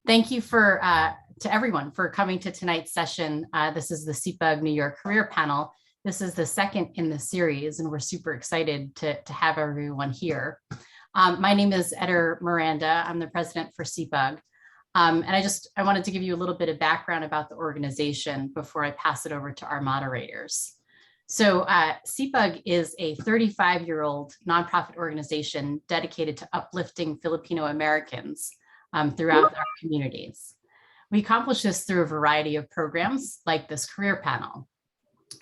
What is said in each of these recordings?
Thank you to everyone for coming to tonight's session. This is the SIPAG New York Career Panel. This is the second in the series, and we're super excited to have everyone here. My name is Eder Miranda. I'm the president for SIPAG. And I wanted to give you a little bit of background about the organization before I pass it over to our moderators. So SIPAG is a 35-year-old nonprofit organization dedicated to uplifting Filipino Americans throughout our communities. We accomplish this through a variety of programs like this career panel.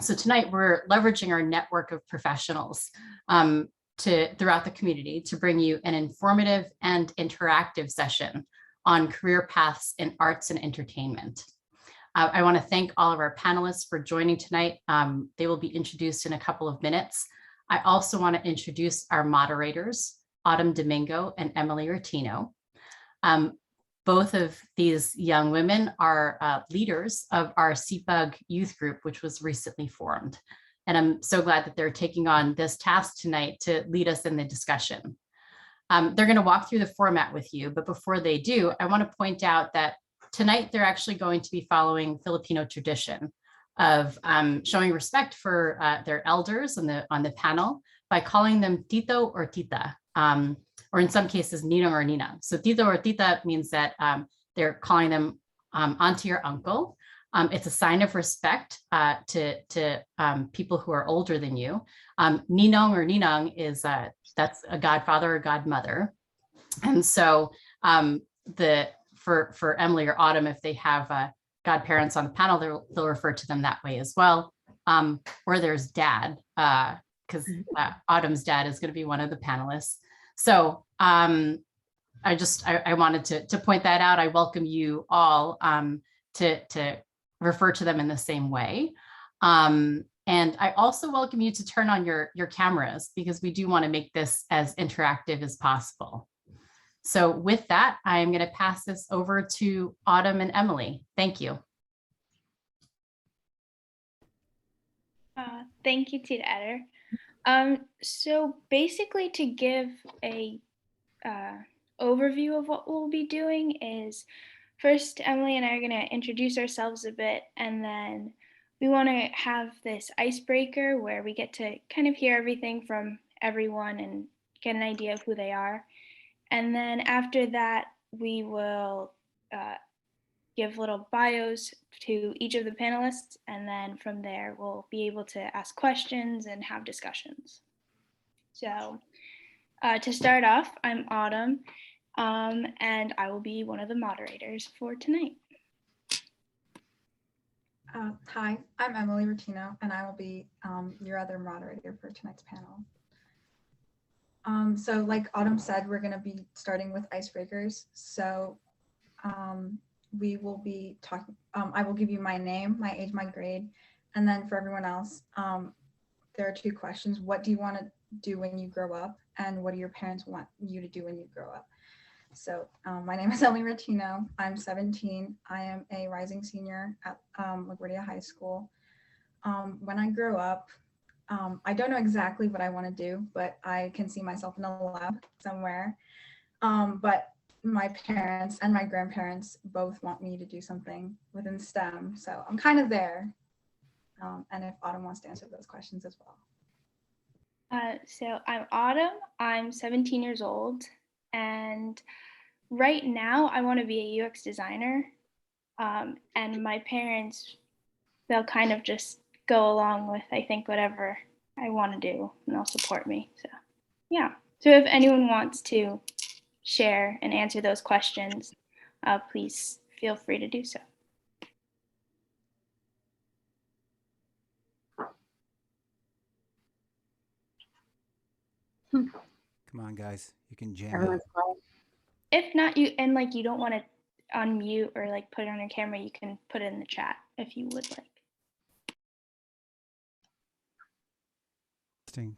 So tonight we're leveraging our network of professionals throughout the community to bring you an informative and interactive session on career paths in arts and entertainment. I want to thank all of our panelists for joining tonight. They will be introduced in a couple of minutes. I also want to introduce our moderators, Autumn Domingo and Emily Rotino. Both of these young women are leaders of our SIPAG youth group, which was recently formed. And I'm so glad that they're taking on this task tonight to lead us in the discussion. They're going to walk through the format with you, but before they do, I want to point out that tonight they're actually going to be following Filipino tradition of showing respect for their elders on the panel by calling them tito or tita, or in some cases, ninong or nina. So tito or tita means that they're calling them auntie or uncle. It's a sign of respect to people who are older than you. Ninong or ninang is that's a godfather or godmother. And so for Emily or Autumn, if they have godparents on the panel, they'll refer to them that way as well. Or there's dad, because Autumn's dad is going to be one of the panelists. So I wanted to point that out. I welcome you all to refer to them in the same way. And I also welcome you to turn on your cameras because we do want to make this as interactive as possible. So with that, I'm going to pass this over to Autumn and Emily. Thank you. Thank you, Tita Eder. So basically, to give a overview of what we'll be doing is first, Emily and I are going to introduce ourselves a bit, and then we want to have this icebreaker where we get to kind of hear everything from everyone and get an idea of who they are. And then after that, we will give little bios to each of the panelists, and then from there, we'll be able to ask questions and have discussions. So to start off, I'm Autumn, and I will be one of the moderators for tonight. Hi, I'm Emily Rotino, and I will be your other moderator for tonight's panel. So like Autumn said, we're going to be starting with icebreakers. So we will be talking, I will give you my name, my age, my grade, and then for everyone else, there are two questions. What do you want to do when you grow up? And what do your parents want you to do when you grow up? So my name is Emily Rotino. I'm 17. I am a rising senior at LaGuardia High School. When I grow up, I don't know exactly what I want to do, but I can see myself in a lab somewhere. But my parents and my grandparents both want me to do something within STEM. So I'm kind of there. And if Autumn wants to answer those questions as well. So I'm Autumn. I'm 17 years old. And right now I want to be a UX designer. And my parents, they'll kind of just go along with, I think, whatever I want to do, and they'll support me. So yeah. So if anyone wants to share and answer those questions, please feel free to do so. Come on, guys, you can jam out. If not, you don't want to unmute or like put it on your camera, you can put it in the chat if you would like.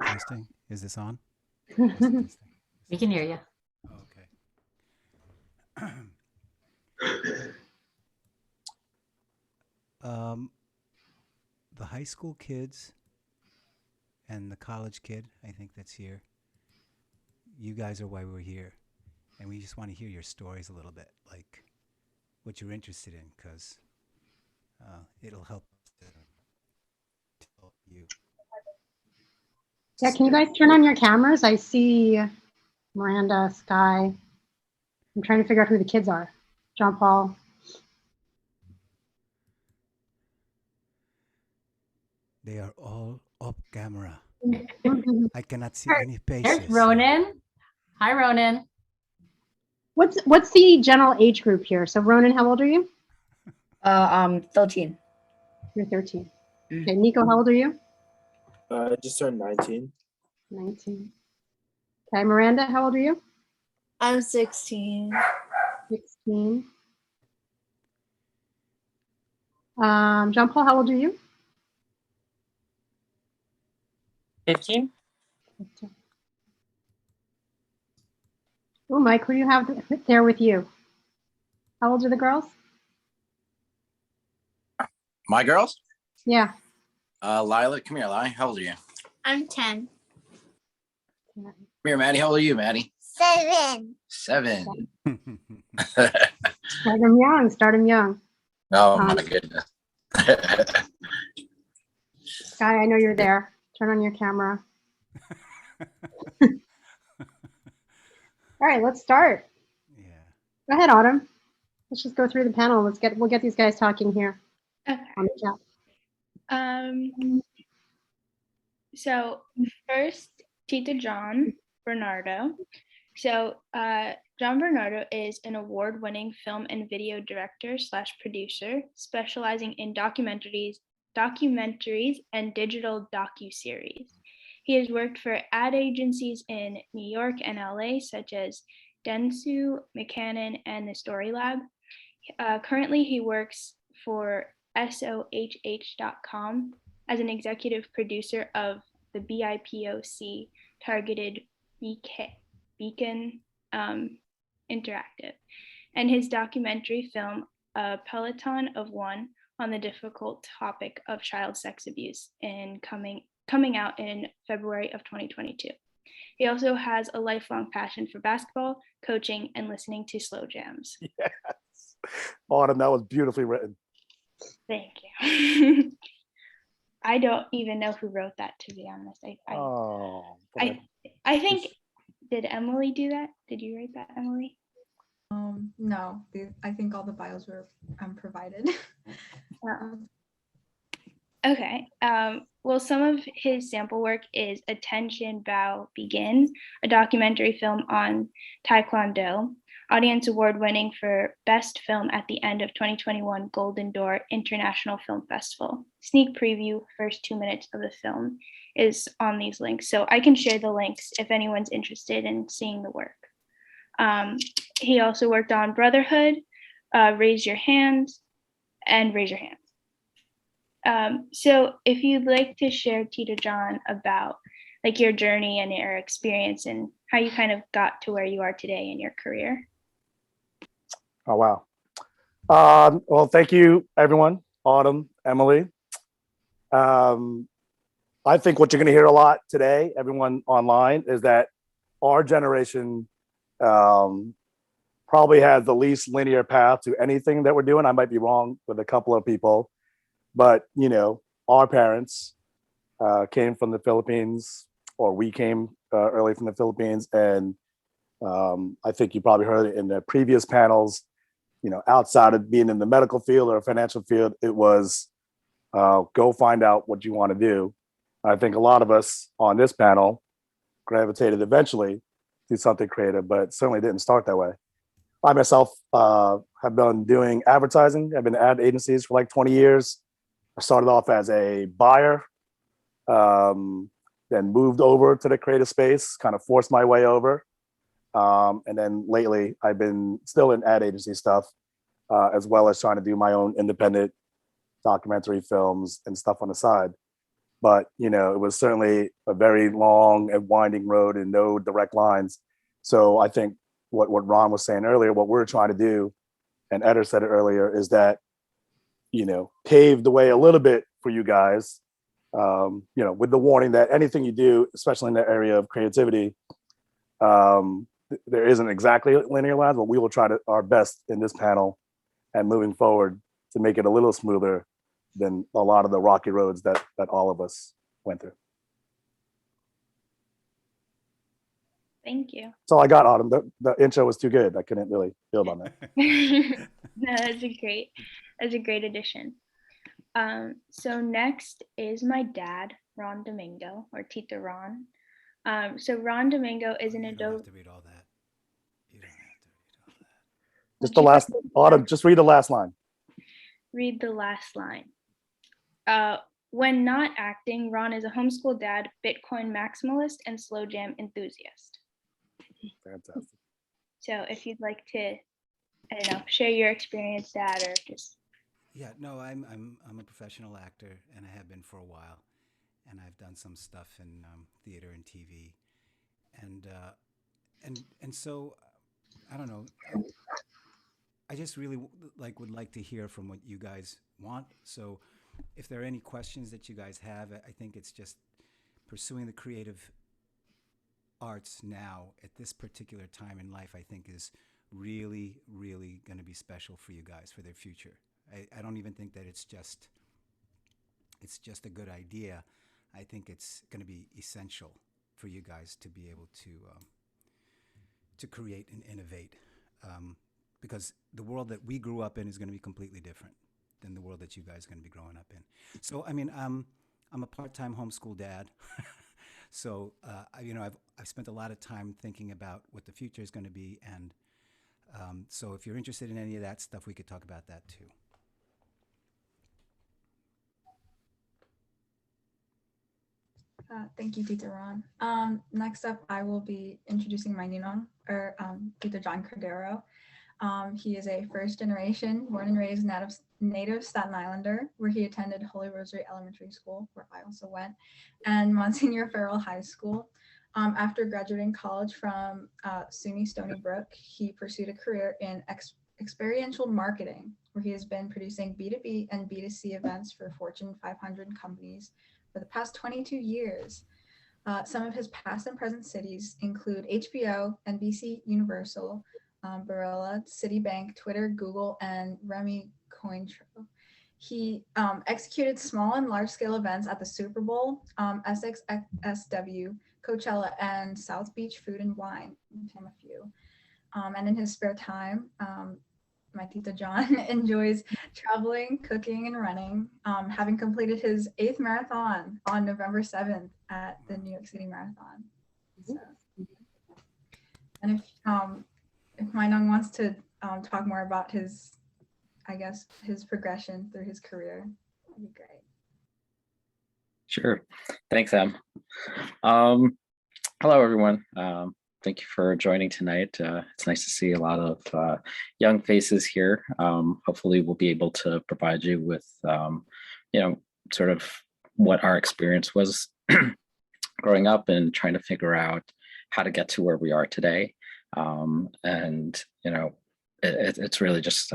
Testing. Is this on? Testing. We can hear you. Okay. The high school kids and the college kid, I think that's here. You guys are why we're here. And we just want to hear your stories a little bit. Like, what you're interested in, because it'll help to tell you. Yeah, can you guys turn on your cameras? I see Miranda, Sky. I'm trying to figure out who the kids are. John Paul. They are all up camera. Mhm. I cannot see Sure. any There's faces. Ronan. Hi, Ronan. What's the general age group here? So Ronan, how old are you? 13. You're 13. Mm. Okay, Nico, how old are you? I just turned 19. 19. Okay, Miranda, how old are you? I'm 16. 16. John Paul, how old are you? 15? 15. Oh, Mike, who do you have there with you? How old are the girls? My girls? Yeah. Lila, come here, Lila. How old are you? I'm 10. Come here, Maddie. How old are you, Maddie? 7. 7. Start them young. Start them young. Oh, my goodness. Sky, I know you're there. Turn on your camera. All right, let's start. Yeah. Go ahead, Autumn. Let's just go through the panel. We'll get these guys talking here Okay. on the chat. So first, Tita John Bernardo. So John Bernardo is an award-winning film and video director / producer, specializing in documentaries and digital docuseries. He has worked for ad agencies in New York and LA, such as Dentsu, McCann, and the Story Lab. Currently, he works for SOHH.com as an executive producer of the BIPOC targeted Beacon Interactive, and his documentary film, A Peloton of One, on the difficult topic of child sex abuse, and coming out in February of 2022. He also has a lifelong passion for basketball, coaching, and listening to slow jams. Yes. Autumn, that was beautifully written. Thank you. I don't even know who wrote that, to be honest. I think, did Emily do that? Did you write that, Emily? No, I think all the bios were provided. Okay. Well, some of his sample work is Attention Bow Begin, a documentary film on Taekwondo, audience award winning for best film at the end of 2021 Golden Door International Film Festival. Sneak preview, first 2 minutes of the film is on these links. So I can share the links if anyone's interested in seeing the work. He also worked on Brotherhood, Raise Your Hands, and Raise Your Hands. So if you'd like to share, Tita John, about like your journey and your experience and how you kind of got to where you are today in your career. Oh, wow. Well, thank you, everyone. Autumn, Emily. I think what you're going to hear a lot today, everyone online, is that our generation probably has the least linear path to anything that we're doing. I might be wrong with a couple of people, but you know, our parents came from the Philippines, or we came early from the Philippines, and I think you probably heard it in the previous panels. You know, outside of being in the medical field or financial field, it was go find out what you want to do. I think a lot of us on this panel gravitated eventually to something creative, but certainly didn't start that way. I myself have been doing advertising. I've been in ad agencies for like 20 years. I started off as a buyer, then moved over to the creative space, kind of forced my way over. And then lately I've been still in ad agency stuff, as well as trying to do my own independent documentary films and stuff on the side. But, you know, it was certainly a very long and winding road and no direct lines. So I think what Ron was saying earlier, what we're trying to do, and Eder said it earlier, is that, you know, pave the way a little bit for you guys, you know, with the warning that anything you do, especially in the area of creativity, there isn't exactly linear lines, but we will try to our best in this panel and moving forward to make it a little smoother than a lot of the rocky roads that all of us went through. Thank you. That's all I got, Autumn. The intro was too good. I couldn't really build on that. No, that's a great addition. So next is my dad, Ron Domingo, or Tito Ron. So Ron Domingo is an You don't have adult. to read all that. You don't have to read all that. Just the last, Autumn, just read the last line. Read the last line. When not acting, Ron is a homeschool dad, Bitcoin maximalist, and slow jam enthusiast. Fantastic. So if you'd like to, I don't know, share your experience, Dad, or just. Yeah, no, I'm a professional actor, and I have been for a while, and I've done some stuff in theater and TV, and so I don't know. I just really would like to hear from what you guys want. So, if there are any questions that you guys have, I think it's just pursuing the creative arts now at this particular time in life, I think is really, really going to be special for you guys for their future. I don't even think that it's just a good idea. I think it's going to be essential for you guys to be able to create and innovate, because the world that we grew up in is going to be completely different than the world that you guys are going to be growing up in. So, I mean, I'm a part-time homeschool dad. So, I've spent a lot of time thinking about what the future is going to be. And so if you're interested in any of that stuff, we could talk about that too. Thank you, Tito Ron. Next up, I will be introducing my Ninon, or Tito John Cordero. He is a first generation, born and raised native Staten Islander, where he attended Holy Rosary Elementary School, where I also went, and Monsignor Farrell High School. After graduating college from SUNY Stony Brook, he pursued a career in experiential marketing, where he has been producing B2B and B2C events for Fortune 500 companies for the past 22 years. Some of his past and present cities include HBO, NBC Universal, Barilla, Citibank, Twitter, Google, and Remy Cointreau. He executed small and large-scale events at the Super Bowl, SXSW, Coachella, and South Beach Food and Wine, to name a few. And in his spare time, my Tito John enjoys traveling, cooking, and running, having completed his 8th marathon on November 7th at the New York City Marathon. So, and if Mainong wants to talk more about his progression through his career, that'd be great. Sure. Thanks, Em. Hello, everyone. Thank you for joining tonight. It's nice to see a lot of young faces here. Hopefully we'll be able to provide you with, sort of what our experience was growing up and trying to figure out how to get to where we are today. It's really just,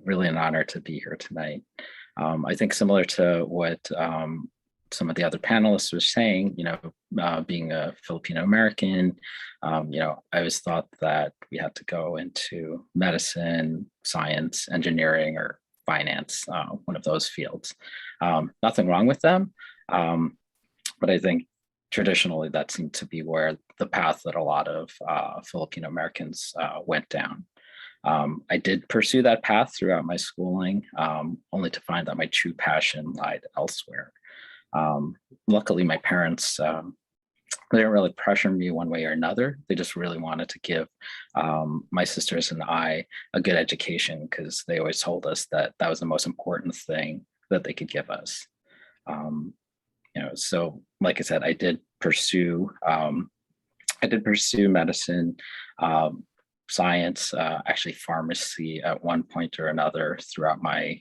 really an honor to be here tonight. I think similar to what some of the other panelists were saying, being a Filipino American, I always thought that we had to go into medicine, science, engineering, or finance, one of those fields. Nothing wrong with them, but I think traditionally that seemed to be where the path that a lot of Filipino Americans went down. I did pursue that path throughout my schooling, only to find that my true passion lied elsewhere. Luckily, my parents, they didn't really pressure me one way or another. They just really wanted to give my sisters and I a good education, because they always told us that that was the most important thing that they could give us. So like I said, I did pursue medicine, science, actually pharmacy at one point or another throughout my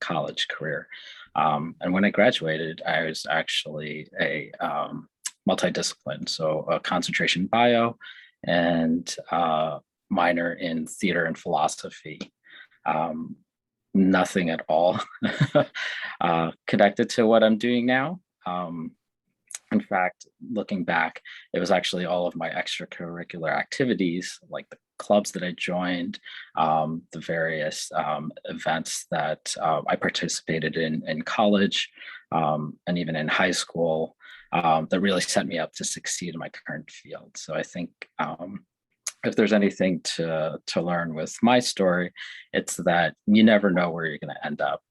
college career. And when I graduated, I was actually a multidiscipline, so a concentration in bio and minor in theater and philosophy. Nothing at all connected to what I'm doing now. In fact, looking back, it was actually all of my extracurricular activities, like the clubs that I joined, the various events that I participated in college, and even in high school, that really set me up to succeed in my current field. So I think if there's anything to learn with my story, it's that you never know where you're going to end up.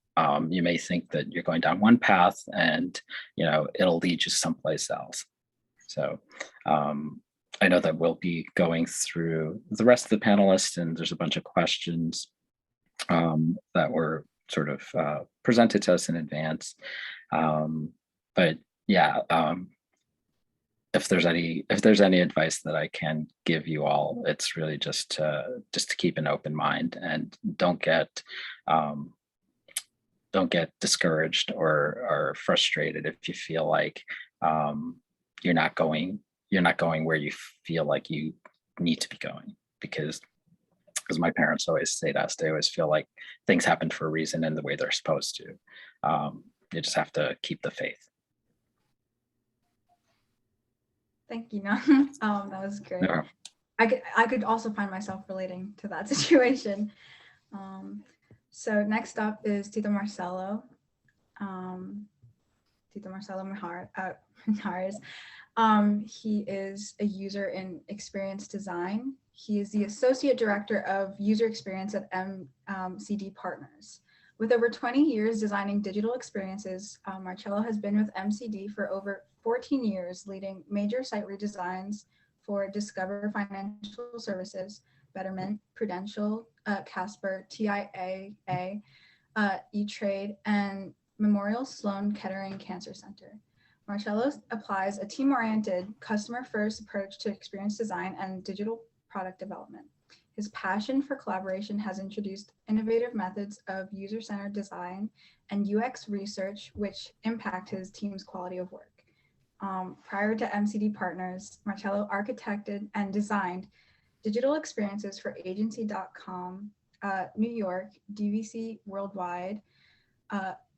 You may think that you're going down one path, and it'll lead you someplace else. So I know that we'll be going through the rest of the panelists, and there's a bunch of questions that were sort of presented to us in advance. But yeah, if there's any advice that I can give you all, it's really just to keep an open mind, and don't get discouraged or frustrated if you feel like you're not going where you feel like you need to be going, because as my parents always say to us, they always feel like things happen for a reason and the way they're supposed to. You just have to keep the faith. Thank you, Nan. That was great. Yeah. I could also find myself relating to that situation. So next up is Tito Marcelo. Tito Marcelo Mijares. He is a user in experience design. He is the Associate Director of User Experience at MCD Partners. With over 20 years designing digital experiences, Marcello has been with MCD for over 14 years, leading major site redesigns for Discover Financial Services, Betterment, Prudential, Casper, TIAA, E-Trade, and Memorial Sloan Kettering Cancer Center. Marcello applies a team-oriented, customer-first approach to experience design and digital product development. His passion for collaboration has introduced innovative methods of user-centered design and UX research, which impact his team's quality of work. Prior to MCD Partners, Marcello architected and designed digital experiences for Agency.com, New York, DVC Worldwide,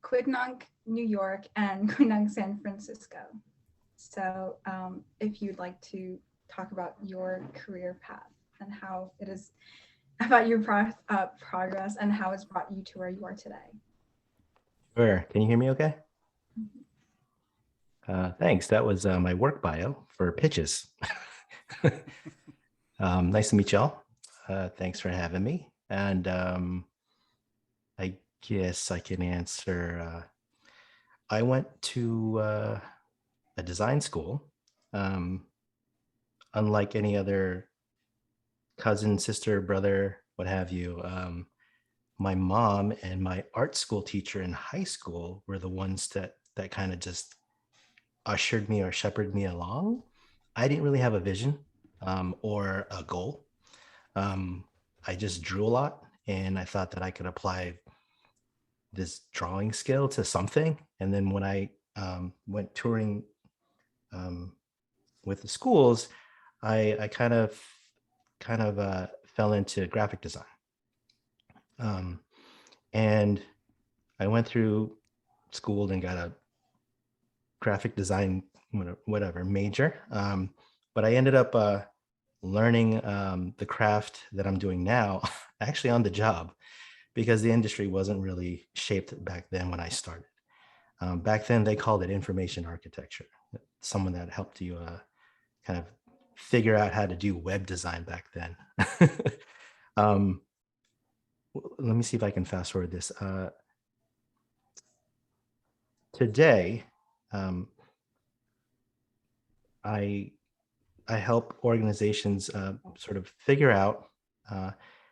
Quidnunc, New York, and Quidnunc, San Francisco. So if you'd like to talk about your career path and how it is, about your progress and how it's brought you to where you are today. Sure. Can you hear me okay? Thanks. That was my work bio for pitches. Nice to meet y'all. Thanks for having me. And I guess I can answer. I went to a design school. Unlike any other cousin, sister, brother, what have you, my mom and my art school teacher in high school were the ones that kind of just ushered me or shepherded me along. I didn't really have a vision or a goal. I just drew a lot, and I thought that I could apply this drawing skill to something. And then when I went touring with the schools, I kind of fell into graphic design. And I went through school and got a graphic design, whatever major. But I ended up learning the craft that I'm doing now, actually on the job, because the industry wasn't really shaped back then when I started. Back then, they called it information architecture. Someone that helped you kind of figure out how to do web design back then. Let me see if I can fast forward this. Today, I help organizations sort of figure out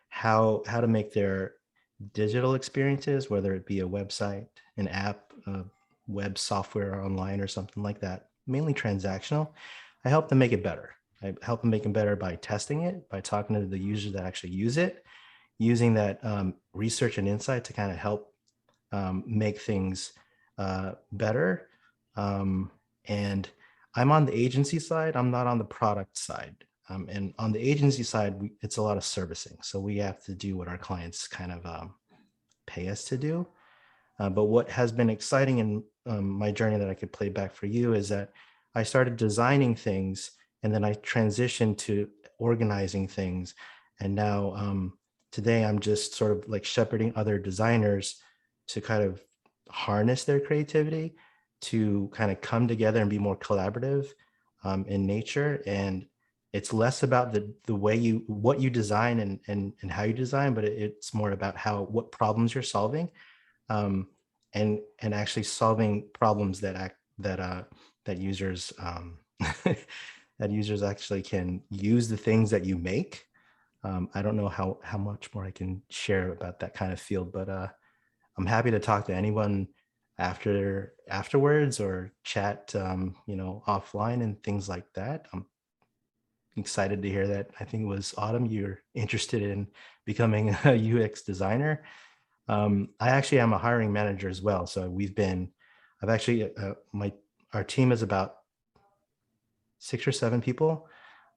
how to make their digital experiences, whether it be a website, an app, web software online or something like that, mainly transactional. I help them make it better. I help them make it better by testing it, by talking to the users that actually use it, using that research and insight to kind of help make things better. And I'm on the agency side. I'm not on the product side. And on the agency side, it's a lot of servicing. So we have to do what our clients kind of pay us to do. But what has been exciting in my journey that I could play back for you is that I started designing things, and then I transitioned to organizing things. And now today I'm just sort of like shepherding other designers to kind of harness their creativity, to kind of come together and be more collaborative in nature. And it's less about the way what you design and how you design, but it's more about what problems you're solving, and actually solving problems that users that users actually can use the things that you make. I don't know how much more I can share about that kind of field, but I'm happy to talk to anyone afterwards or chat, offline and things like that. I'm excited to hear that. I think it was Autumn, you're interested in becoming a UX designer. I actually am a hiring manager as well. So I've actually, our team is about 6 or 7 people.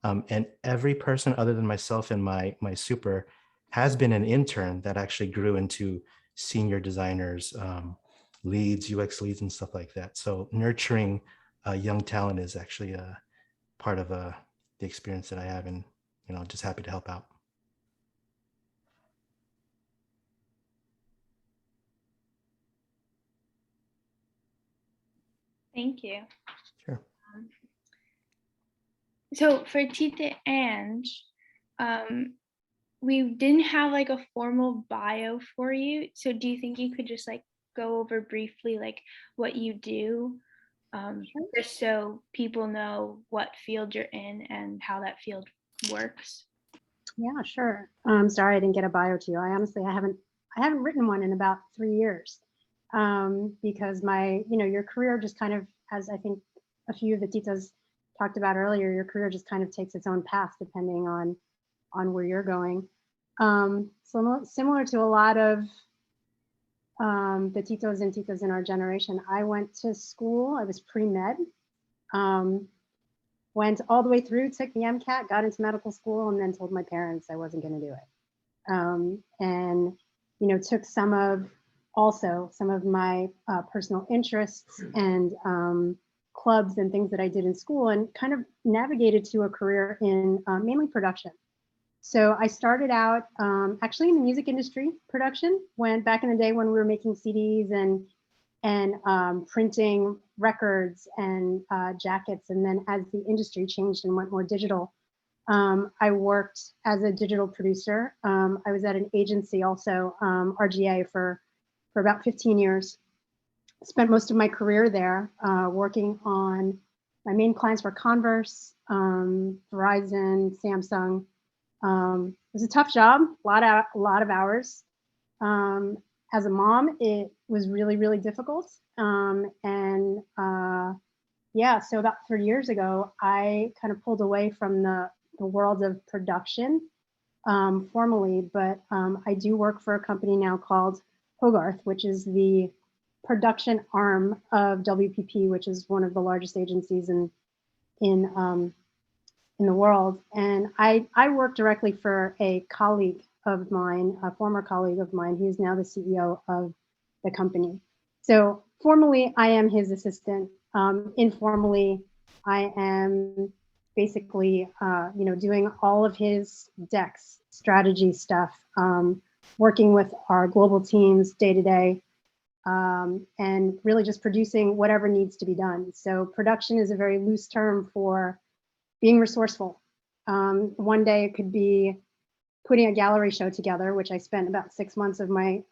And every person other than myself and my super has been an intern that actually grew into senior designers, leads, UX leads and stuff like that. So nurturing young talent is actually a part of the experience that I have, and just happy to help out. Thank you. Sure. So for Tita Ange, we didn't have like a formal bio for you. So do you think you could just like go over briefly like what you do, just so people know what field you're in and how that field works? Yeah, sure. I'm sorry I didn't get a bio to you. I haven't written one in about 3 years, because your career just kind of, as I think a few of the titas talked about earlier, your career just kind of takes its own path depending on where you're going. So similar to a lot of the titos and titas in our generation, I went to school. I was pre-med. Went all the way through, took the MCAT, got into medical school, and then told my parents I wasn't going to do it. And took some of my personal interests and clubs and things that I did in school, and kind of navigated to a career in mainly production. So I started out actually in the music industry, production, when back in the day when we were making CDs and printing records and jackets. And then as the industry changed and went more digital, I worked as a digital producer. I was at an agency also, RGA, for about 15 years. Spent most of my career there working on, my main clients were Converse, Verizon, Samsung. It was a tough job, a lot of hours. As a mom, it was really, really difficult. So about 3 years ago, I kind of pulled away from the world of production formally, but I do work for a company now called Hogarth, which is the production arm of WPP, which is one of the largest agencies in the world. And I work directly for a colleague of mine, a former colleague of mine, who's now the CEO of the company. So formally, I am his assistant. Informally, I am basically, doing all of his decks, strategy stuff, working with our global teams day to day, and really just producing whatever needs to be done. So production is a very loose term for being resourceful. One day it could be putting a gallery show together, which I spent about 6 months of my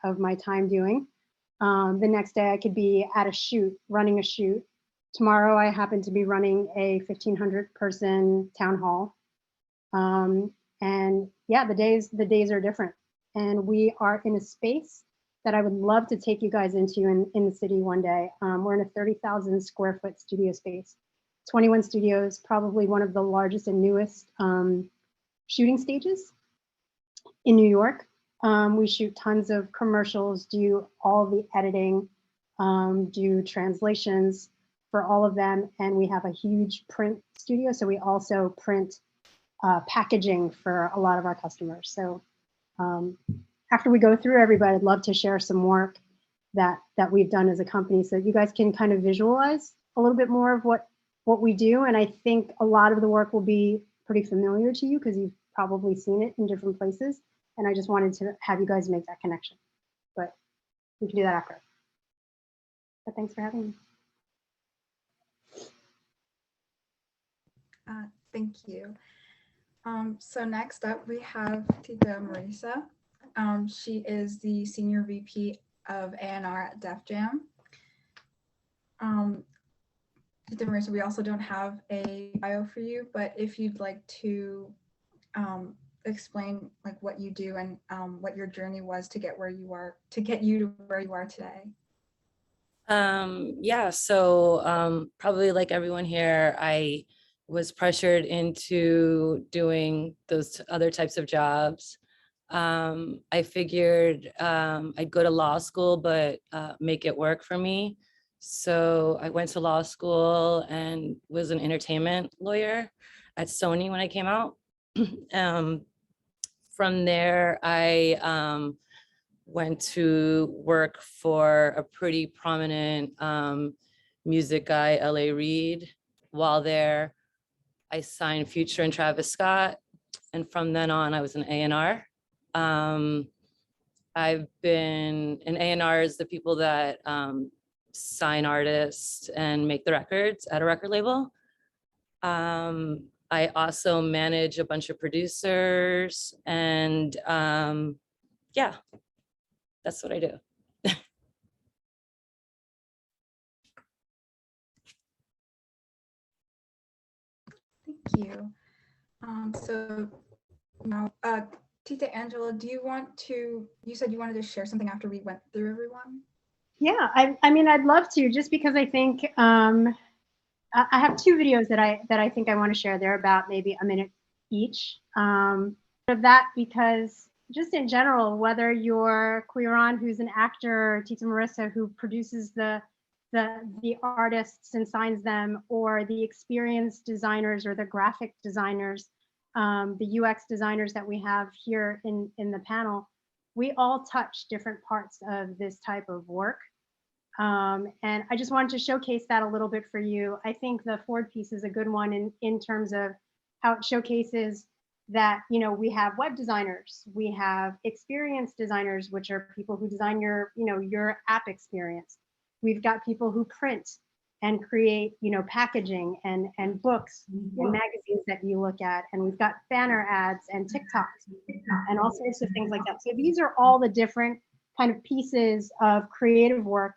time doing. The next day I could be at a shoot, running a shoot. Tomorrow I happen to be running a 1,500 person town hall. And yeah, the days are different. And we are in a space that I would love to take you guys into in the city one day. We're in a 30,000 square foot studio space. 21 studios, probably one of the largest and newest shooting stages in New York. We shoot tons of commercials, do all the editing, do translations for all of them. And we have a huge print studio. So we also print packaging for a lot of our customers. So after we go through everybody, I'd love to share some work that we've done as a company so you guys can kind of visualize a little bit more of what we do. And I think a lot of the work will be pretty familiar to you because you've probably seen it in different places. And I just wanted to have you guys make that connection. But we can do that after. But thanks for having me. Thank you. So next up, we have Tita Marisa. She is the Senior VP of A&R at Def Jam. Tita Marisa, we also don't have a bio for you, but if you'd like to explain like what you do and what your journey was to get where you are, to get you to where you are today. Yeah, so probably like everyone here, I was pressured into doing those other types of jobs. I figured I'd go to law school, but make it work for me. So I went to law school and was an entertainment lawyer at Sony when I came out. From there, I went to work for a pretty prominent music guy, L.A. Reid. While there, I signed Future and Travis Scott. And from then on, I was an A&R. I've been an A&R is the people that sign artists and make the records at a record label. I also manage a bunch of producers and yeah, that's what I do. Thank you. So now, Tita Angela, do you want to, you said you wanted to share something after we went through everyone? Yeah, I mean, I'd love to, just because I think I have two videos that I think I want to share. They're about maybe a minute each. Of that, because just in general, whether you're Quiron, who's an actor, or Tita Marissa, who produces the artists and signs them, or the experienced designers or the graphic designers, the UX designers that we have here in the panel, we all touch different parts of this type of work. And I just wanted to showcase that a little bit for you. I think the Ford piece is a good one in terms of how it showcases that, you know, we have web designers, we have experienced designers, which are people who design your, you know, your app experience. We've got people who print and create, you know, packaging and books and magazines that you look at. And we've got banner ads and TikToks and all sorts of things like that. So these are all the different kind of pieces of creative work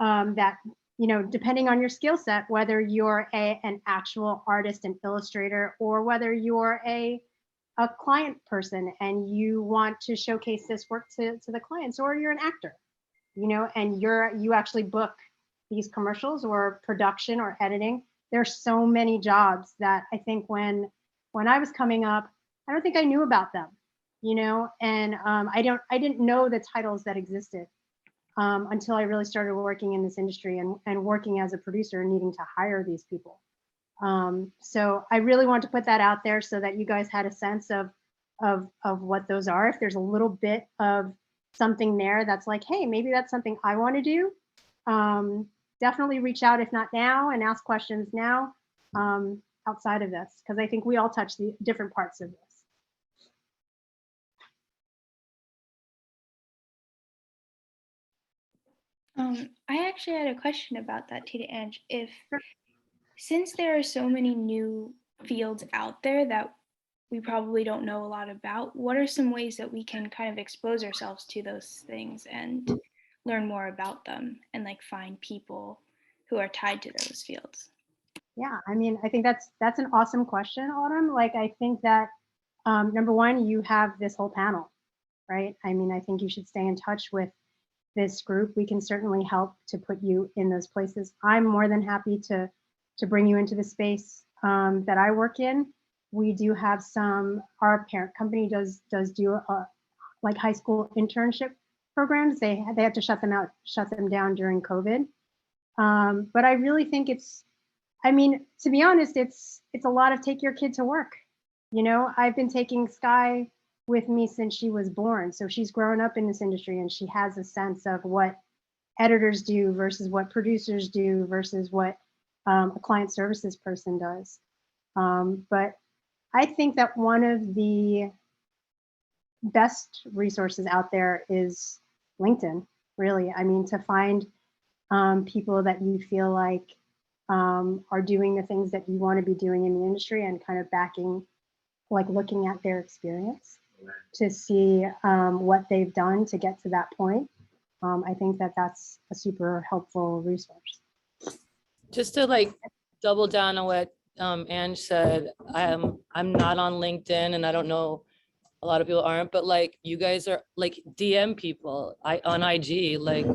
that, you know, depending on your skill set, whether you're an actual artist and illustrator, or whether you're a client person and you want to showcase this work to the clients, or you're an actor, you know, and you actually book these commercials or production or editing. There's so many jobs that I think when I was coming up, I don't think I knew about them, you know, and I didn't know the titles that existed until I really started working in this industry and working as a producer and needing to hire these people. So I really want to put that out there so that you guys had a sense of what those are. If there's a little bit of something there that's like, hey, maybe that's something I want to do, definitely reach out, if not now, and ask questions now outside of this, because I think we all touch the different parts of this. I actually had a question about that, Tita Ange. Since there are so many new fields out there that we probably don't know a lot about, what are some ways that we can kind of expose ourselves to those things and learn more about them and like find people who are tied to those fields? Yeah, I mean, I think that's an awesome question, Autumn. Like, I think that number one, you have this whole panel, right? I mean, I think you should stay in touch with this group. We can certainly help to put you in those places. I'm more than happy to bring you into the space that I work in. We do have our parent company does do like high school internship programs. They had to shut them down during COVID. But I really think I mean, to be honest, it's a lot of take your kid to work. You know, I've been taking Sky with me since she was born. So she's grown up in this industry and she has a sense of what editors do versus what producers do versus what a client services person does. But I think that one of the best resources out there is LinkedIn, really. I mean, to find people that you feel like are doing the things that you want to be doing in the industry and kind of backing, like looking at their experience to see what they've done to get to that point. I think that that's a super helpful resource. Just to like double down on what Ange said, I'm not on LinkedIn, and I don't know, a lot of people aren't, but like you guys are like DM people on IG, like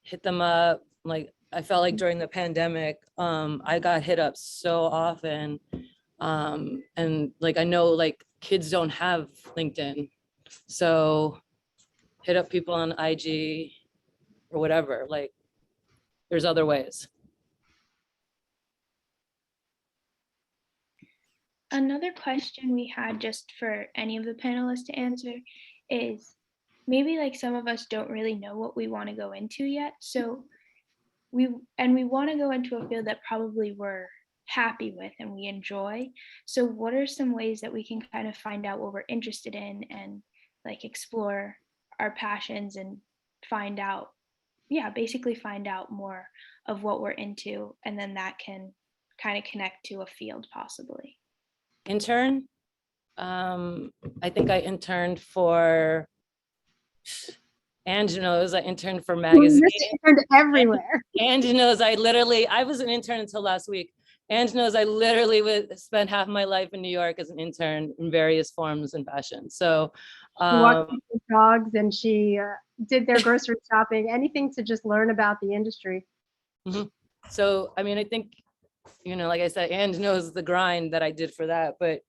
hit them up. Like I felt like during the pandemic, I got hit up so often. And like I know like kids don't have LinkedIn. So hit up people on IG or whatever. Like there's other ways. Another question we had just for any of the panelists to answer is maybe like some of us don't really know what we want to go into yet. So we want to go into a field that probably we're happy with and we enjoy. So what are some ways that we can kind of find out what we're interested in and like explore our passions and find out, basically find out more of what we're into, and then that can kind of connect to a field possibly. Intern. I think I interned for Ange knows I interned for magazine. Interned everywhere. Ange knows I was an intern until last week. Ange knows I literally would spend half my life in New York as an intern in various forms and fashions. So she walked with dogs and she did their grocery shopping, anything to just learn about the industry. Mm-hmm. So, I mean, I think, like I said, Ange knows the grind that I did for that, but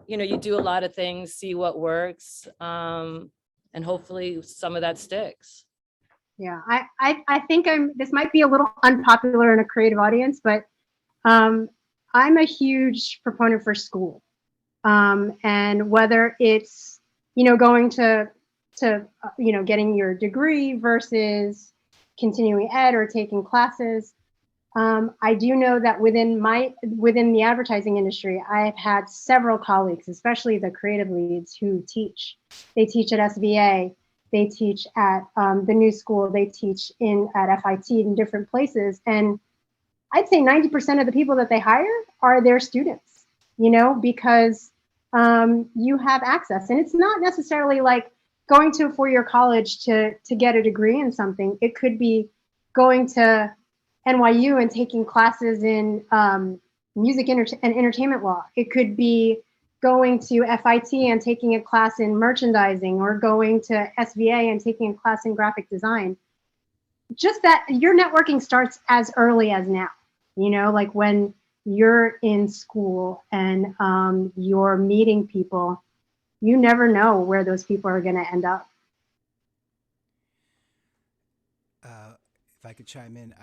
you do a lot of things, see what works, and hopefully some of that sticks. Yeah, I think this might be a little unpopular in a creative audience, but I'm a huge proponent for school. And whether it's, going to getting your degree versus continuing ed or taking classes. I do know that within the advertising industry, I've had several colleagues, especially the creative leads, who teach. They teach at SVA, they teach at the New School, they teach at FIT in different places, and I'd say 90% of the people that they hire are their students. Because you have access, and it's not necessarily like going to a four-year college to get a degree in something. It could be going to NYU and taking classes in music and entertainment law. It could be going to FIT and taking a class in merchandising, or going to SVA and taking a class in graphic design. Just that your networking starts as early as now, like when you're in school and you're meeting people, you never know where those people are going to end up. If I could chime in,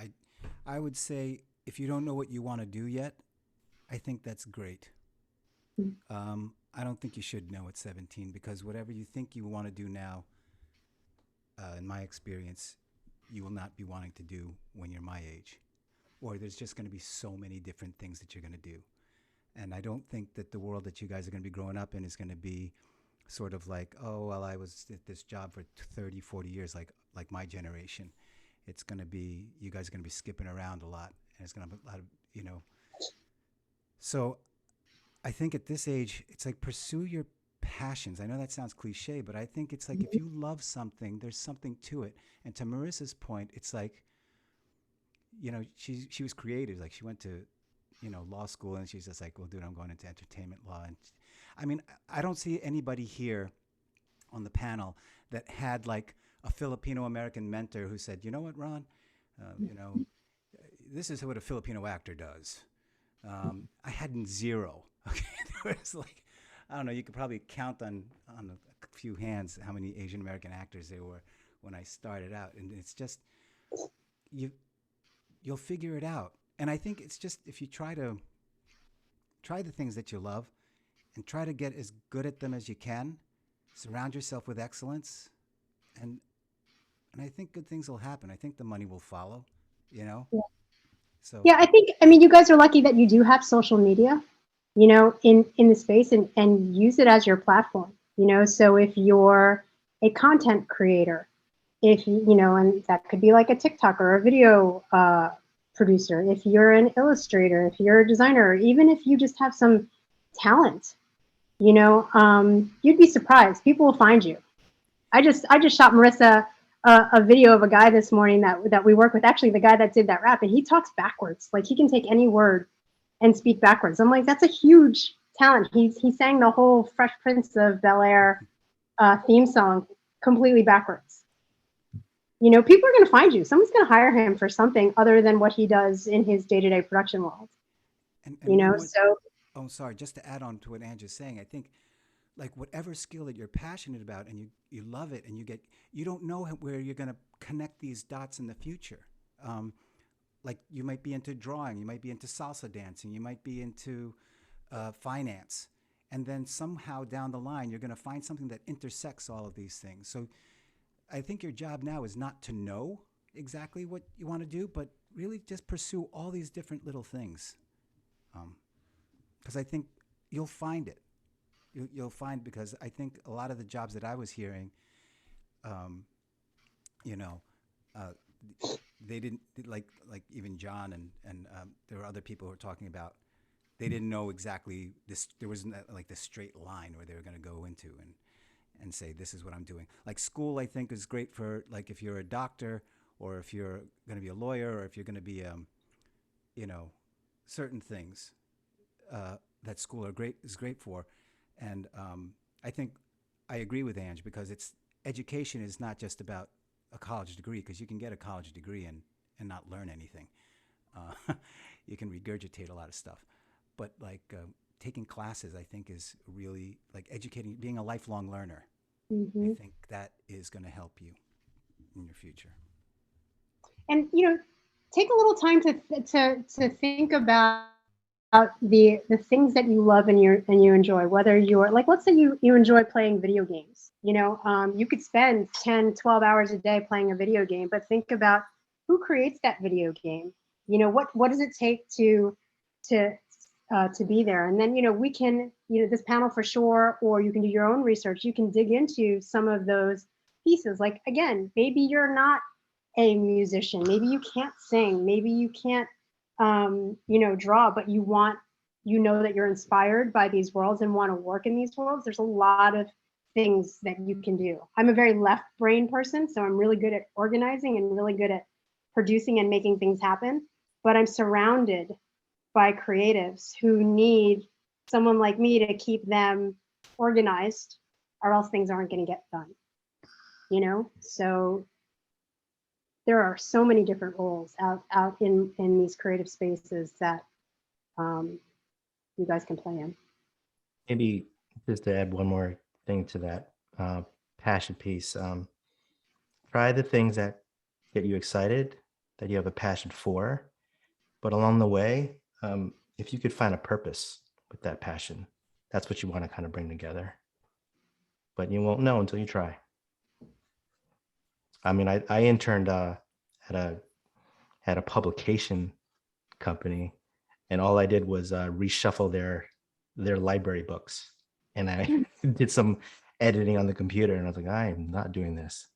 I would say if you don't know what you want to do yet, I think that's great. I don't think you should know at 17, because whatever you think you want to do now, in my experience, you will not be wanting to do when you're my age. Or there's just going to be so many different things that you're going to do. And I don't think that the world that you guys are going to be growing up in is going to be sort of like, oh, well, I was at this job for 30, 40 years, like my generation. It's going to be, you guys are going to be skipping around a lot. And it's going to be a lot of, So I think at this age, it's like pursue your passions. I know that sounds cliche, but I think it's like if you love something, there's something to it. And to Marissa's point, it's like, she was creative. Like she went to, law school, and she's just like, well, dude, I'm going into entertainment law. And I mean, I don't see anybody here on the panel that had like a Filipino American mentor who said, you know what, Ron, this is what a Filipino actor does. I had zero. Okay, there was like, I don't know, you could probably count on a few hands how many Asian American actors there were when I started out, and it's just you'll figure it out. And I think it's just if you try the things that you love and try to get as good at them as you can, surround yourself with excellence, and I think good things will happen. I think the money will follow, Yeah. So yeah, I mean, you guys are lucky that you do have social media. you know, in the space, and use it as your platform, you know. So if you're a content creator, if you know, and that could be like a TikTok or a video producer, if you're an illustrator, if you're a designer, or even if you just have some talent, you know, you'd be surprised. People will find you. I just shot Marissa a video of a guy this morning that we work with. Actually, the guy that did that rap, and he talks backwards. Like he can take any word and speak backwards. I'm like, that's a huge talent. He sang the whole Fresh Prince of Bel-Air theme song completely backwards. You know, people are going to find you. Someone's going to hire him for something other than what he does in his day-to-day production world. And You one know, more, so oh, sorry, just to add on to what Angie's saying, I think like whatever skill that you're passionate about and you love it and you don't know where you're going to connect these dots in the future. Like you might be into drawing, you might be into salsa dancing, you might be into finance. And then somehow down the line, you're going to find something that intersects all of these things. So I think your job now is not to know exactly what you want to do, but really just pursue all these different little things. Because I think you'll find it. You'll find, because I think a lot of the jobs that I was hearing, you know, uh, they didn't like even John and there were other people who were talking about. They didn't know exactly this. There wasn't like this straight line where they were going to go into and say this is what I'm doing. Like school, I think is great for like if you're a doctor or if you're going to be a lawyer or if you're going to be you know, certain things that school is great for. And I think I agree with Ange because education is not just about a college degree, because you can get a college degree and not learn anything. You can regurgitate a lot of stuff. But like taking classes, I think is really like educating, being a lifelong learner. mm-hmm. I think that is going to help you in your future. And you know, take a little time to think about the things that you love and you enjoy, whether you're like, let's say you enjoy playing video games. You know, you could spend 10 12 hours a day playing a video game, but think about who creates that video game. You know, what does it take to be there? And then, you know, we can, you know, this panel for sure, or you can do your own research. You can dig into some of those pieces. Like, again, maybe you're not a musician, maybe you can't sing, maybe you can't you know, draw, but you know that you're inspired by these worlds and want to work in these worlds. There's a lot of things that you can do. I'm a very left brain person, so I'm really good at organizing and really good at producing and making things happen, but I'm surrounded by creatives who need someone like me to keep them organized, or else things aren't going to get done, you know. So there are so many different roles out in these creative spaces that you guys can play in. Maybe just to add one more thing to that passion piece. Try the things that get you excited, that you have a passion for, but along the way, if you could find a purpose with that passion, that's what you want to kind of bring together. But you won't know until you try. I mean, I interned at a publication company, and all I did was reshuffle their library books, and I did some editing on the computer, and I was like, I am not doing this.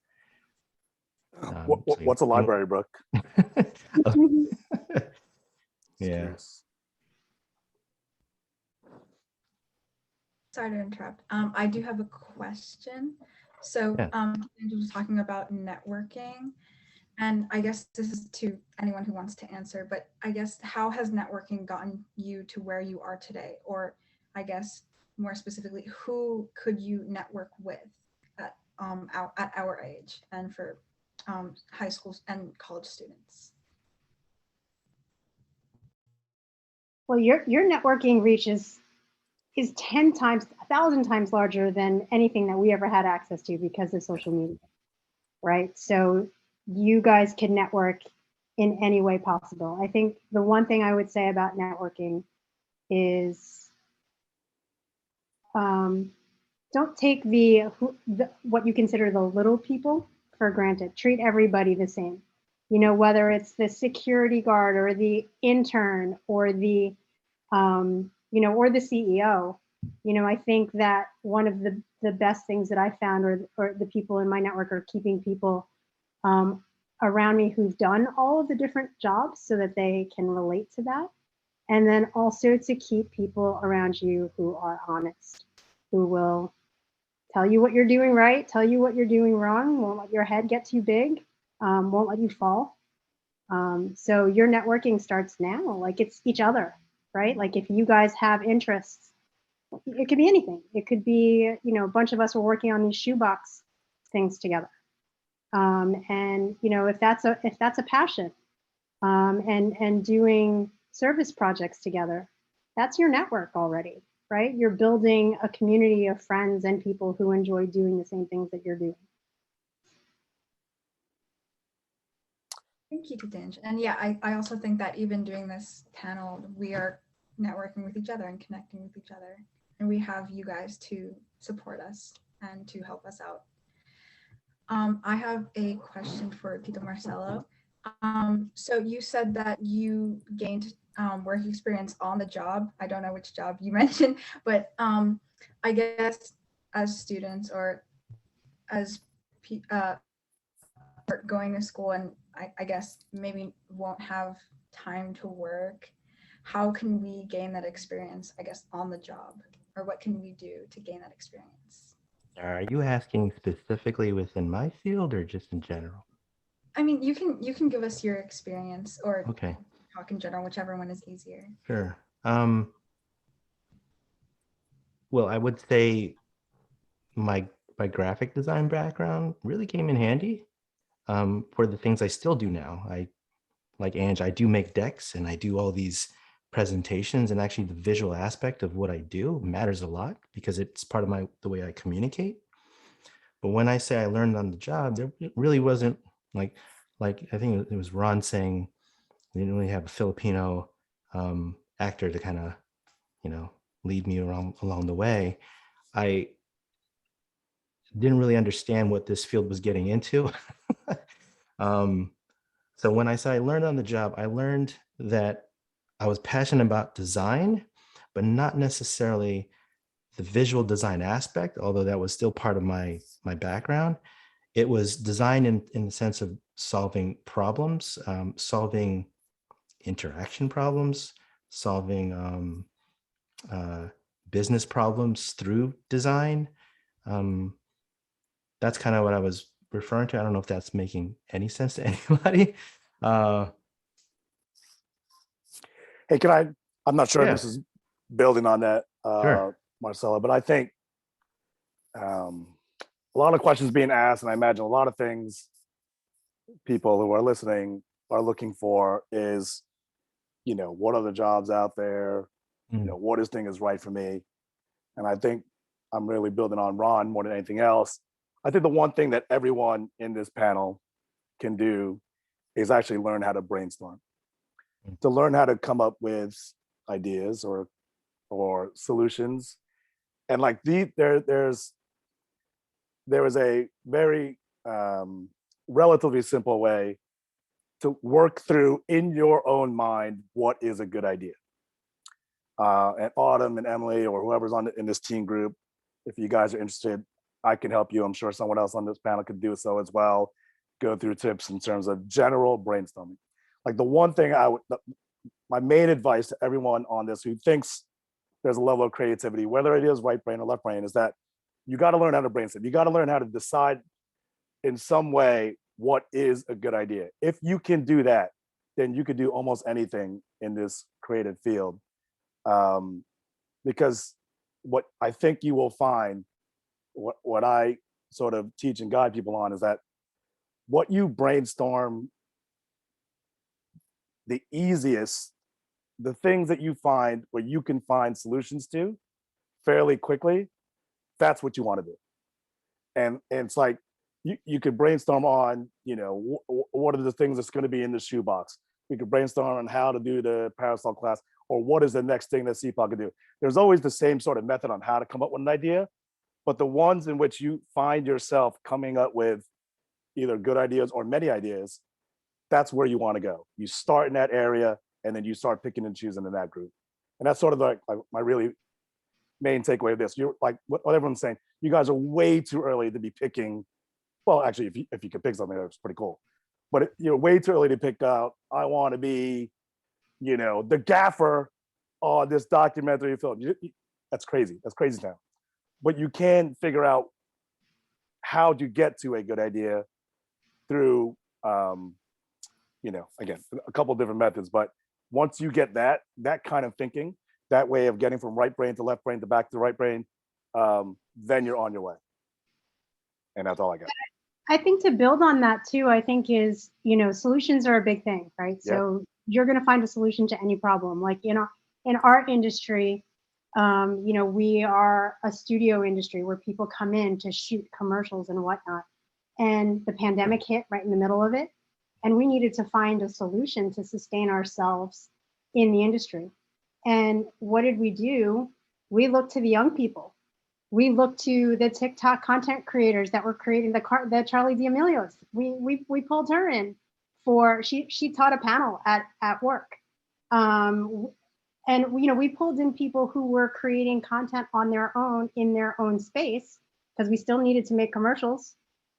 What's a library book? Yeah. Curious. Sorry to interrupt. I do have a question. So Andrew was talking about networking, and I guess this is to anyone who wants to answer, but I guess how has networking gotten you to where you are today? Or I guess more specifically, who could you network with at our age and for high school and college students? Well, your networking reach is 10 times, 1,000 times larger than anything that we ever had access to because of social media, right? So you guys can network in any way possible. I think the one thing I would say about networking is don't take what you consider the little people for granted. Treat everybody the same. You know, whether it's the security guard or the intern or the or the CEO. I think that one of the best things that I found, or the people in my network, are keeping people around me who've done all of the different jobs so that they can relate to that. And then also to keep people around you who are honest, who will tell you what you're doing right, tell you what you're doing wrong, won't let your head get too big, won't let you fall. So your networking starts now, like it's each other, right? Like if you guys have interests, it could be anything. It could be, a bunch of us were working on these shoebox things together. And if that's a passion, and doing service projects together, that's your network already, right? You're building a community of friends and people who enjoy doing the same things that you're doing. Thank you, Katinj. And yeah, I also think that even doing this panel, we are networking with each other and connecting with each other. And we have you guys to support us and to help us out. I have a question for Peter Marcelo. So you said that you gained work experience on the job. I don't know which job you mentioned, but I guess as students or as going to school, and I guess maybe won't have time to work, how can we gain that experience, I guess, on the job? Or what can we do to gain that experience? Are you asking specifically within my field or just in general? I mean, you can give us your experience or Okay. talk in general, whichever one is easier. Sure. Well, I would say my graphic design background really came in handy for the things I still do now. Like Ange, I do make decks and I do all these presentations, and actually the visual aspect of what I do matters a lot because it's part of the way I communicate. But when I say I learned on the job, there really wasn't like I think it was Ron saying we didn't really have a Filipino actor to kind of lead me along the way. I didn't really understand what this field was getting into. So when I say I learned on the job, I learned that I was passionate about design, but not necessarily the visual design aspect, although that was still part of my background. It was design in the sense of solving problems, solving interaction problems, solving business problems through design. That's kind of what I was referring to. I don't know if that's making any sense to anybody. Hey, I'm not sure if this is building on that, Sure. Marcella, but I think a lot of questions being asked, and I imagine a lot of things people who are listening are looking for is, what are the jobs out there? What is thing is right for me? And I think I'm really building on Ron more than anything else. I think the one thing that everyone in this panel can do is actually learn how to brainstorm, to learn how to come up with ideas or solutions. And like there is a very relatively simple way to work through in your own mind what is a good idea. And Autumn and Emily or whoever's in this team group, if you guys are interested, I can help you. I'm sure someone else on this panel could do so as well. Go through tips in terms of general brainstorming. Like the one thing my main advice to everyone on this who thinks there's a level of creativity, whether it is right brain or left brain, is that you got to learn how to brainstorm. You got to learn how to decide in some way what is a good idea. If you can do that, then you could do almost anything in this creative field. Because what I think you will find, what I sort of teach and guide people on, is that what you brainstorm, the easiest, the things that you find where you can find solutions to fairly quickly, that's what you want to do. And it's like you could brainstorm on, what are the things that's going to be in the shoebox. We could brainstorm on how to do the parasol class, or what is the next thing that SIPAG can do. There's always the same sort of method on how to come up with an idea, but the ones in which you find yourself coming up with either good ideas or many ideas, that's where you want to go. You start in that area, and then you start picking and choosing in that group. And that's sort of like my really main takeaway of this. You're like what everyone's saying. You guys are way too early to be picking. Well, actually, if you could pick something, that's pretty cool. But you're way too early to pick out. I want to be, the gaffer on this documentary film. That's crazy. That's crazy now. But you can figure out how to get to a good idea through, again, a couple of different methods. But once you get that kind of thinking, that way of getting from right brain to left brain to back to right brain, then you're on your way. And that's all I got. I think to build on that too, I think is, solutions are a big thing, right? Yeah. So you're going to find a solution to any problem. Like, in our industry, we are a studio industry where people come in to shoot commercials and whatnot. And the pandemic hit right in the middle of it. And we needed to find a solution to sustain ourselves in the industry. And what did we do? We looked to the young people. We looked to the TikTok content creators that were creating the Charlie D'Amelio's. We pulled her in for she taught a panel at work, and we pulled in people who were creating content on their own in their own space, because we still needed to make commercials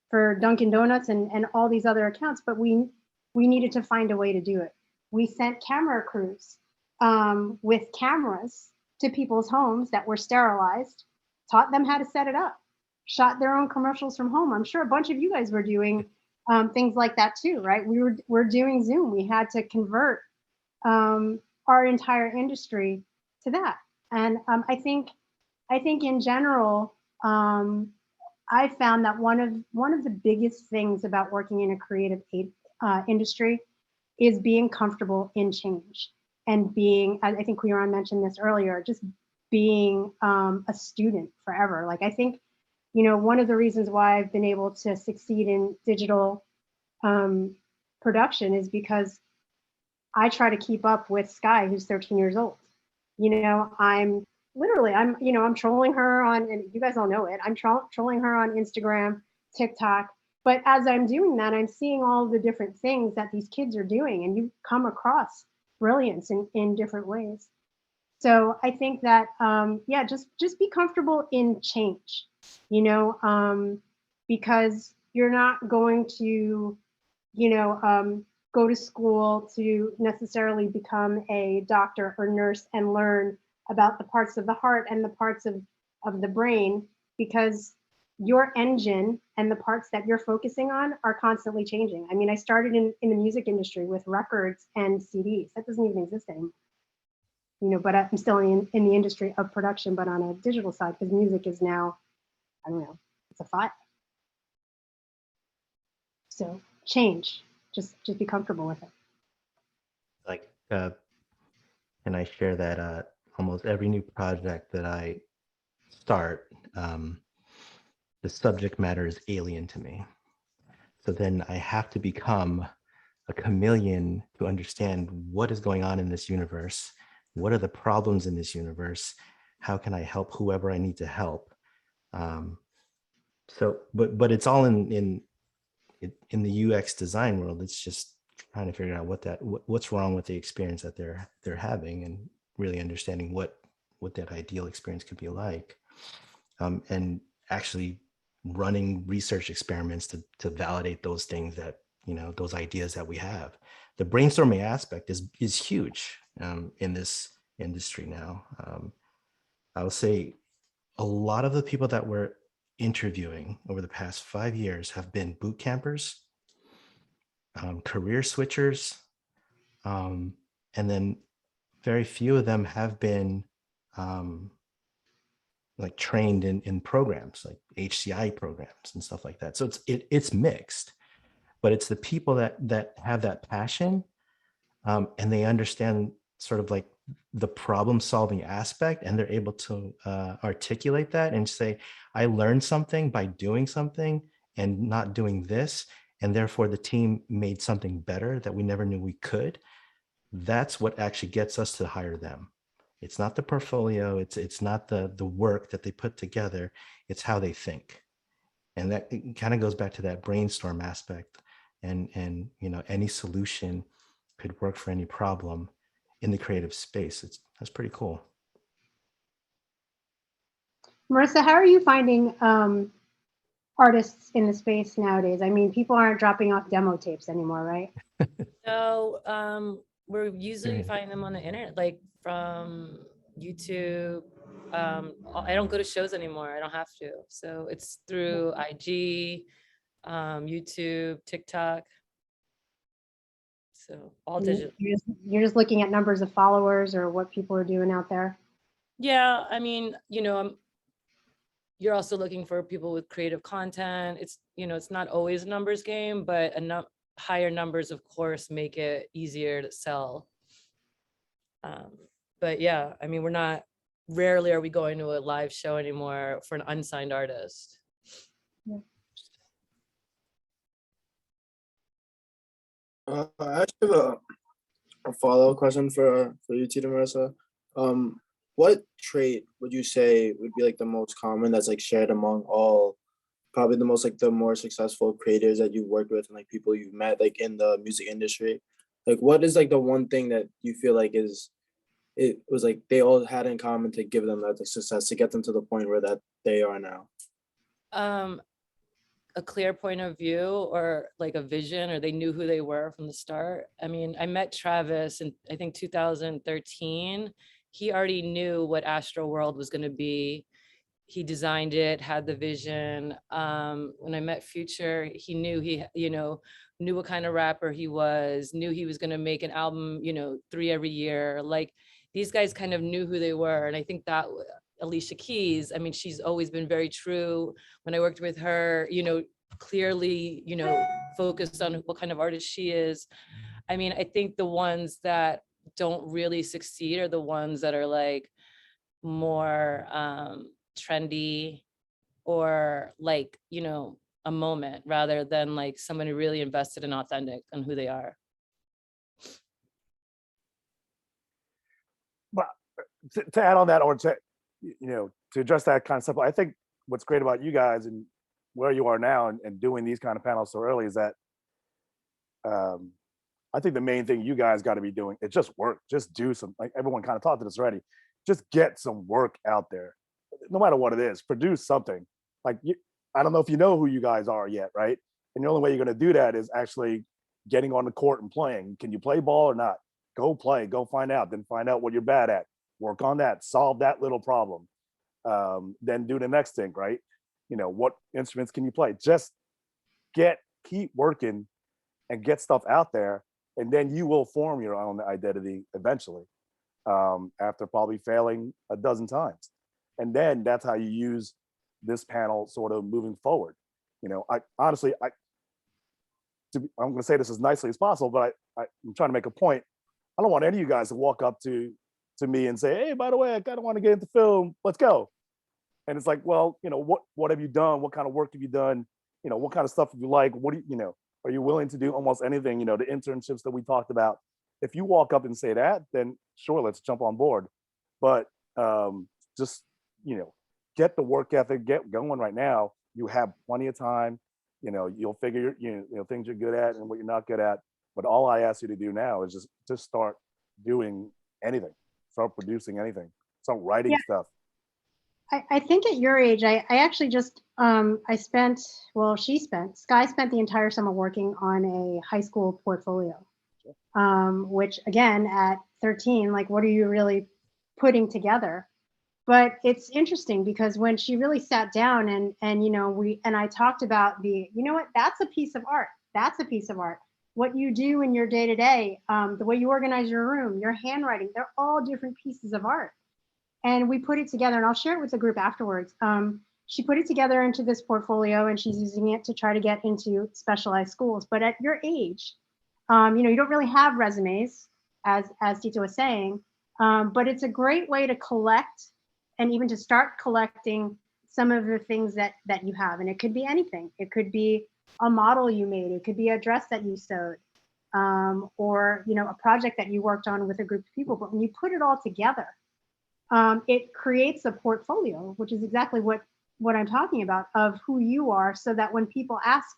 for Dunkin' Donuts and all these other accounts, but we needed to find a way to do it. We sent camera crews with cameras to people's homes that were sterilized, taught them how to set it up, shot their own commercials from home. I'm sure a bunch of you guys were doing things like that too, right? We're doing Zoom. We had to convert our entire industry to that. And I think in general, I found that one of the biggest things about working in a creative industry is being comfortable in change and being, I think Kuyaran mentioned this earlier, just being a student forever. Like, I think, one of the reasons why I've been able to succeed in digital production is because I try to keep up with Sky, who's 13 years old. I'm trolling her on, and you guys all know it, I'm trolling her on Instagram, TikTok. But as I'm doing that, I'm seeing all the different things that these kids are doing, and you come across brilliance in different ways. So I think that, just be comfortable in change, because you're not going to, go to school to necessarily become a doctor or nurse and learn about the parts of the heart and the parts of the brain, because your engine and the parts that you're focusing on are constantly changing. I mean, I started in the music industry with records and CDs. That doesn't even exist anymore. But I'm still in the industry of production, but on a digital side, because music is now, I don't know, it's a file. So change, just be comfortable with it. Like, and I share that almost every new project that I start, the subject matter is alien to me. So then I have to become a chameleon to understand what is going on in this universe. What are the problems in this universe? How can I help whoever I need to help? But it's all in the UX design world. It's just trying to figure out what's wrong with the experience that they're having, and really understanding what that ideal experience could be like, and actually running research experiments to validate those things, that those ideas that we have. The brainstorming aspect is huge in this industry now. I would say a lot of the people that we're interviewing over the past 5 years have been boot campers, career switchers, and then very few of them have been like trained in programs like HCI programs and stuff like that. So it's mixed, but it's the people that have that passion, and they understand sort of like the problem solving aspect, and they're able to articulate that and say, I learned something by doing something and not doing this, and therefore the team made something better that we never knew we could. That's what actually gets us to hire them. It's not the portfolio, it's not the work that they put together, it's how they think. And that kind of goes back to that brainstorm aspect, and any solution could work for any problem. in the creative space. That's pretty cool. Marissa, how are you finding artists in the space nowadays? I mean, people aren't dropping off demo tapes anymore, right? So we're usually finding them on the internet, like from YouTube. I don't go to shows anymore. I don't have to. So it's through IG, YouTube, TikTok. So all digital. You're just looking at numbers of followers or what people are doing out there. Yeah, I mean, you're also looking for people with creative content. It's not always a numbers game, but higher numbers, of course, make it easier to sell. But yeah, I mean, rarely are we going to a live show anymore for an unsigned artist. Yeah. I actually have a follow-up question for you, Tita Marissa. What trait would you say would be like the most common that's like shared among all, probably the most like the more successful creators that you worked with and like people you've met like in the music industry? Like what is like the one thing that you feel like it was like they all had in common to give them that success to get them to the point where that they are now? A clear point of view or like a vision, or they knew who they were from the start. I mean, I met Travis in I think 2013. He already knew what Astro World was going to be. He designed it, had the vision. When I met Future, he knew knew what kind of rapper he was, knew he was going to make an album, 3 every year. Like these guys kind of knew who they were. And I think that Alicia Keys, I mean, she's always been very true. When I worked with her, clearly, focused on what kind of artist she is. I mean, I think the ones that don't really succeed are the ones that are like more trendy or like, a moment rather than like someone who really invested in authentic on who they are. But to add on that, or to to address that kind of stuff, I think what's great about you guys and where you are now and doing these kind of panels so early is that I think the main thing you guys got to be doing is just work. Just do some, like everyone kind of talked to this already. Just get some work out there, no matter what it is. Produce something. I don't know if you know who you guys are yet, right? And the only way you're going to do that is actually getting on the court and playing. Can you play ball or not? Go play. Go find out. Then find out what you're bad at. Work on that. Solve that little problem. Then do the next thing, right? What instruments can you play? Just keep working and get stuff out there, and then you will form your own identity eventually, after probably failing a dozen times. And then that's how you use this panel sort of moving forward. I honestly, I'm going to say this as nicely as possible, but I'm trying to make a point. I don't want any of you guys to walk up to me and say, hey, by the way, I kind of want to get into film. Let's go. And it's like, well, what have you done? What kind of work have you done? What kind of stuff do you like? What do you, are you willing to do almost anything? The internships that we talked about. If you walk up and say that, then sure, let's jump on board. But just, get the work ethic, get going right now. You have plenty of time. You'll figure things you're good at and what you're not good at. But all I ask you to do now is just start doing anything. Start producing anything. Start writing stuff. I think at your age, I actually just, Sky spent the entire summer working on a high school portfolio, which again, at 13, like, what are you really putting together? But it's interesting because when she really sat down and I talked about that's a piece of art. That's a piece of art. What you do in your day-to-day, the way you organize your room, your handwriting, they're all different pieces of art. And we put it together, and I'll share it with the group afterwards. She put it together into this portfolio, and she's using it to try to get into specialized schools. But at your age, you don't really have resumes, as Tito was saying, but it's a great way to collect and even to start collecting some of the things that you have. And it could be anything. It could be a model you made. It could be a dress that you sewed, or a project that you worked on with a group of people. But when you put it all together, it creates a portfolio, which is exactly what I'm talking about, of who you are, so that when people ask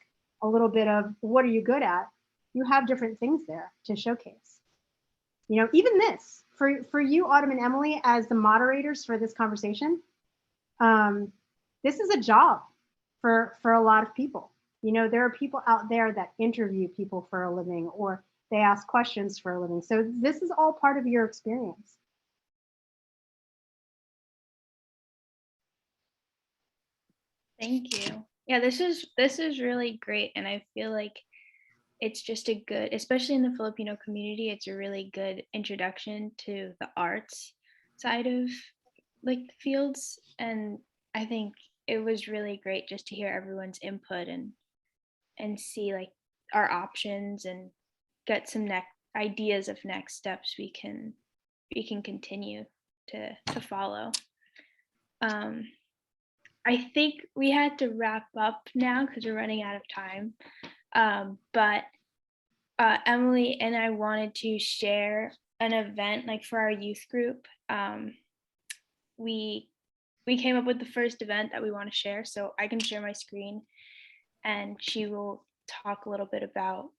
a little bit of what are you good at, you have different things there to showcase. even this for you, Autumn and Emily, as the moderators for this conversation, this is a job for a lot of people. There are people out there that interview people for a living, or they ask questions for a living. So this is all part of your experience. Thank you. Yeah, this is really great, and I feel like it's just a good, especially in the Filipino community, it's a really good introduction to the arts side of like the fields. And I think it was really great just to hear everyone's input and see like our options and get some ideas of next steps we can continue to follow. I think we had to wrap up now because we're running out of time. But Emily and I wanted to share an event like for our youth group. We came up with the first event that we want to share, so I can share my screen and she will talk a little bit about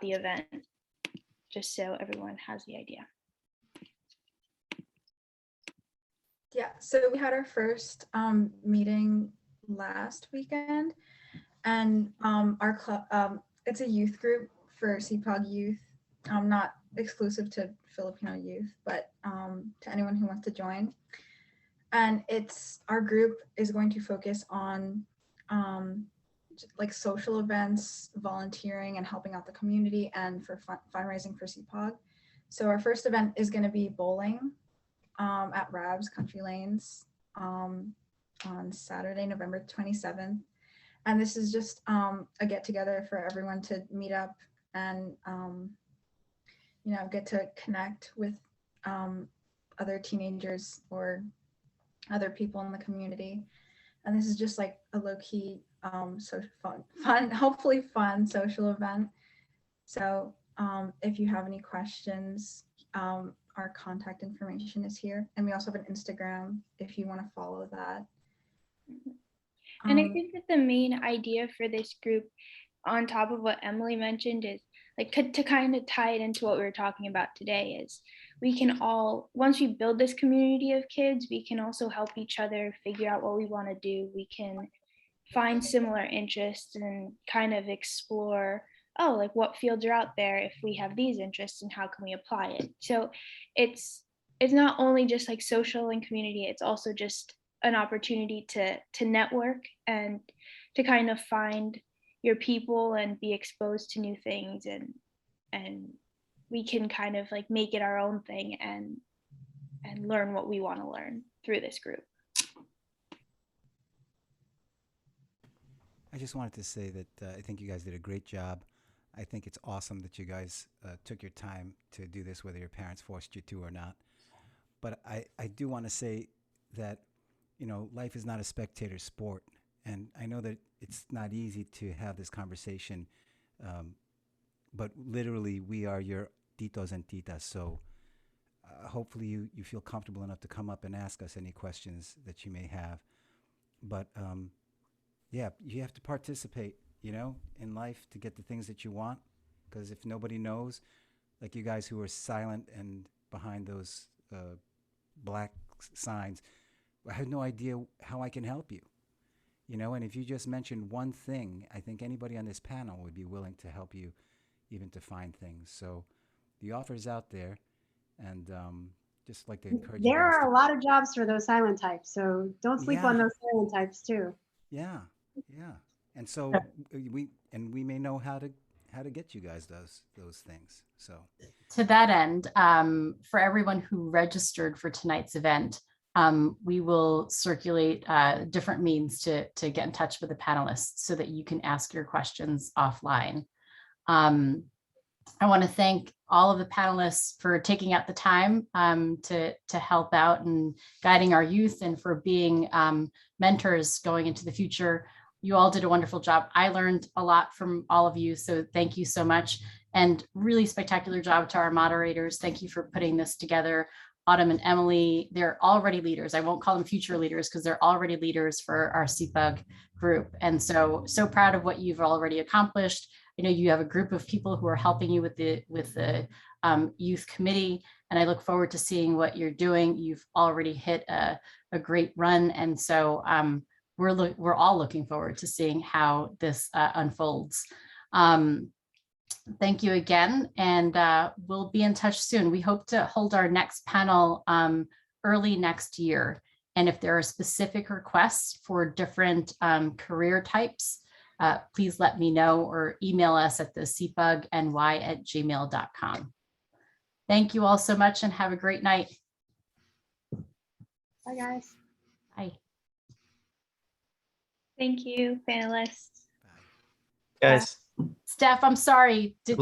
the event, just so everyone has the idea. Yeah, so we had our first meeting last weekend, and our club, it's a youth group for SIPAG youth, not exclusive to Filipino youth, but to anyone who wants to join. And our group is going to focus on like social events, volunteering, and helping out the community, and for fundraising for SIPAG. So our first event is going to be bowling at Rab's Country Lanes on Saturday, November 27th. And this is just a get together for everyone to meet up and get to connect with other teenagers or other people in the community. And this is just like a low-key so fun, hopefully fun social event. So if you have any questions, our contact information is here, and we also have an Instagram if you want to follow that. And I think that the main idea for this group, on top of what Emily mentioned, is like to kind of tie it into what we were talking about today, is we can all, once we build this community of kids, we can also help each other figure out what we want to do. We can find similar interests and kind of explore, oh, like what fields are out there if we have these interests and how can we apply it. So it's not only just like social and community, it's also just an opportunity to network and to kind of find your people and be exposed to new things, and we can kind of like make it our own thing and learn what we want to learn through this group. I just wanted to say that I think you guys did a great job. I think it's awesome that you guys took your time to do this, whether your parents forced you to or not. But I do want to say that, life is not a spectator sport. And I know that it's not easy to have this conversation, but literally we are your titos and titas. So hopefully you feel comfortable enough to come up and ask us any questions that you may have. But yeah, you have to participate, in life to get the things that you want. Because if nobody knows, like you guys who are silent and behind those black signs, I have no idea how I can help you. And if you just mention one thing, I think anybody on this panel would be willing to help you even to find things. So the offer is out there, and just like to encourage you There guys are a lot of jobs for those silent types, so don't sleep on Yeah. those silent types too. Yeah. And so we may know how to get you guys those things. So To that end, for everyone who registered for tonight's event, we will circulate different means to get in touch with the panelists so that you can ask your questions offline. I want to thank all of the panelists for taking out the time to help out and guiding our youth, and for being mentors going into the future. You all did a wonderful job. I learned a lot from all of you, so thank you so much. And really spectacular job to our moderators. Thank you for putting this together. Autumn and Emily, they're already leaders. I won't call them future leaders because they're already leaders for our SIPAG group. And so proud of what you've already accomplished. I know you have a group of people who are helping you with the youth committee, and I look forward to seeing what you're doing. You've already hit a great run. And so we're all looking forward to seeing how this unfolds. Thank you again, and we'll be in touch soon. We hope to hold our next panel early next year. And if there are specific requests for different career types, please let me know or email us at the cpugny@gmail.com. Thank you all so much and have a great night. Bye, guys. Bye. Thank you, panelists. Guys. Steph, I'm sorry. Good luck.